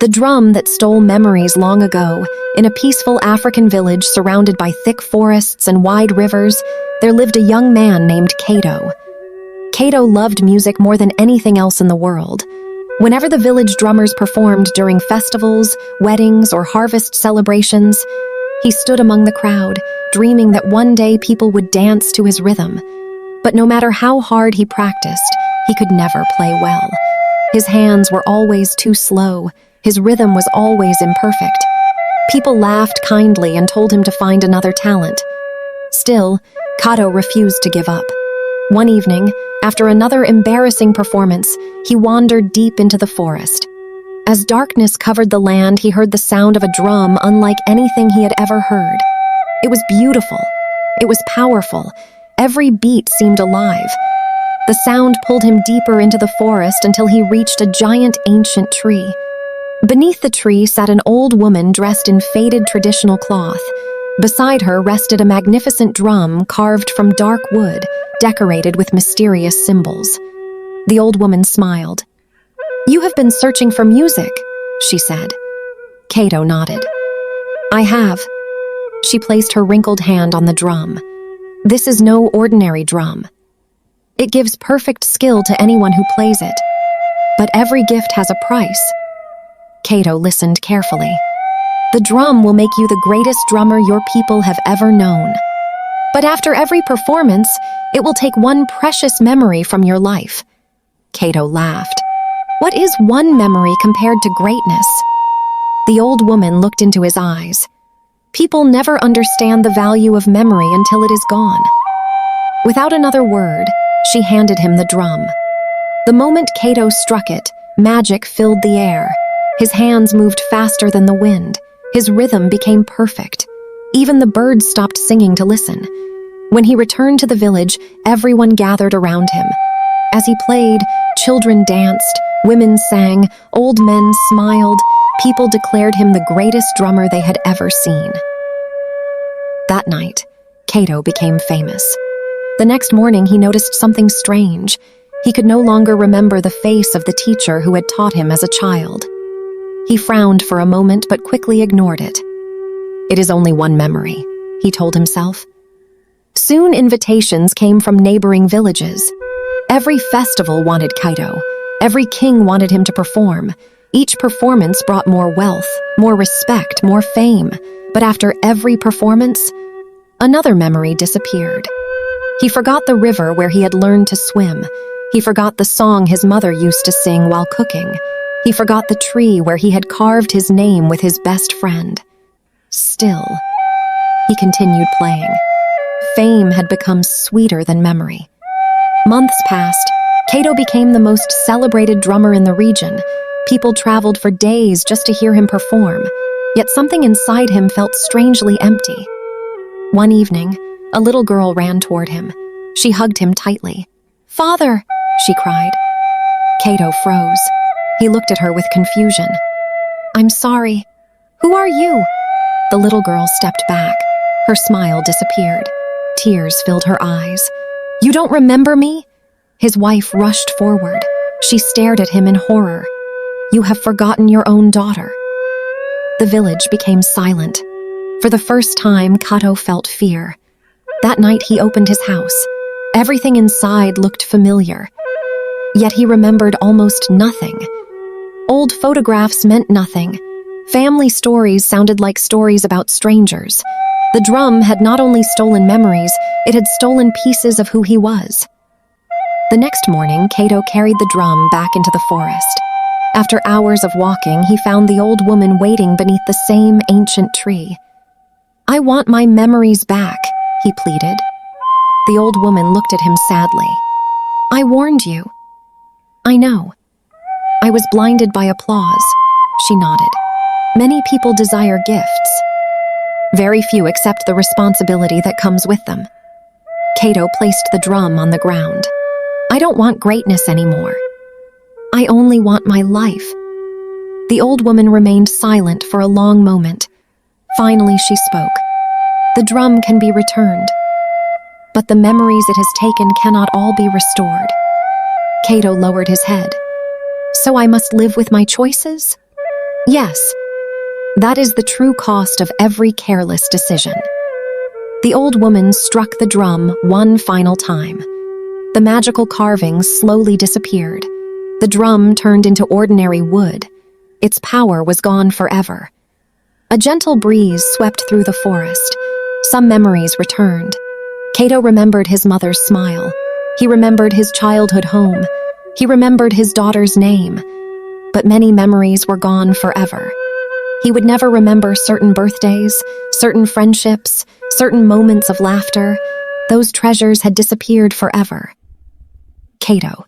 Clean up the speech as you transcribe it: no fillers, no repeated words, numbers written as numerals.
The drum that stole memories long ago, in a peaceful African village surrounded by thick forests and wide rivers, there lived a young man named Kato. Kato loved music more than anything else in the world. Whenever the village drummers performed during festivals, weddings, or harvest celebrations, he stood among the crowd, dreaming that one day people would dance to his rhythm. But no matter how hard he practiced, he could never play well. His hands were always too slow. His rhythm was always imperfect. People laughed kindly and told him to find another talent. Still, Kato refused to give up. One evening, after another embarrassing performance, he wandered deep into the forest. As darkness covered the land, he heard the sound of a drum unlike anything he had ever heard. It was beautiful. It was powerful. Every beat seemed alive. The sound pulled him deeper into the forest until he reached a giant ancient tree. Beneath the tree sat an old woman dressed in faded traditional cloth. Beside her rested a magnificent drum carved from dark wood, decorated with mysterious symbols. The old woman smiled. "You have been searching for music," she said. Kato nodded. "I have." She placed her wrinkled hand on the drum. "This is no ordinary drum. It gives perfect skill to anyone who plays it. But every gift has a price." Kato listened carefully. "The drum will make you the greatest drummer your people have ever known. But after every performance, it will take one precious memory from your life." Kato laughed. "What is one memory compared to greatness?" The old woman looked into his eyes. "People never understand the value of memory until it is gone." Without another word, she handed him the drum. The moment Kato struck it, magic filled the air. His hands moved faster than the wind. His rhythm became perfect. Even the birds stopped singing to listen. When he returned to the village, everyone gathered around him. As he played, children danced, women sang, old men smiled. People declared him the greatest drummer they had ever seen. That night, Kato became famous. The next morning, he noticed something strange. He could no longer remember the face of the teacher who had taught him as a child. He frowned for a moment but quickly ignored it. "It is only one memory," he told himself. Soon invitations came from neighboring villages. Every festival wanted Kato. Every king wanted him to perform. Each performance brought more wealth, more respect, more fame. But after every performance, another memory disappeared. He forgot the river where he had learned to swim. He forgot the song his mother used to sing while cooking. He forgot the tree where he had carved his name with his best friend. Still, he continued playing. Fame had become sweeter than memory. Months passed. Kato became the most celebrated drummer in the region. People traveled for days just to hear him perform. Yet something inside him felt strangely empty. One evening, a little girl ran toward him. She hugged him tightly. "Father!" she cried. Kato froze. He looked at her with confusion. "I'm sorry. Who are you?" The little girl stepped back. Her smile disappeared. Tears filled her eyes. "You don't remember me?" His wife rushed forward. She stared at him in horror. "You have forgotten your own daughter." The village became silent. For the first time, Kato felt fear. That night he opened his house. Everything inside looked familiar. Yet he remembered almost nothing. Old photographs meant nothing. Family stories sounded like stories about strangers. The drum had not only stolen memories, it had stolen pieces of who he was. The next morning, Kato carried the drum back into the forest. After hours of walking, he found the old woman waiting beneath the same ancient tree. "I want my memories back," he pleaded. The old woman looked at him sadly. "I warned you." "I know. I was blinded by applause," she nodded. "Many people desire gifts. Very few accept the responsibility that comes with them." Kato placed the drum on the ground. "I don't want greatness anymore. I only want my life." The old woman remained silent for a long moment. Finally, she spoke. "The drum can be returned, but the memories it has taken cannot all be restored." Kato lowered his head. "So I must live with my choices?" Yes, that is the true cost of every careless decision. The old woman struck the drum one final time. The magical carvings slowly disappeared. The drum turned into ordinary wood. Its power was gone forever. A gentle breeze swept through the forest. Some memories returned. Kato remembered his mother's smile. He remembered his childhood home. He remembered his daughter's name. But many memories were gone forever. He would never remember certain birthdays, certain friendships, certain moments of laughter. Those treasures had disappeared forever. Kato.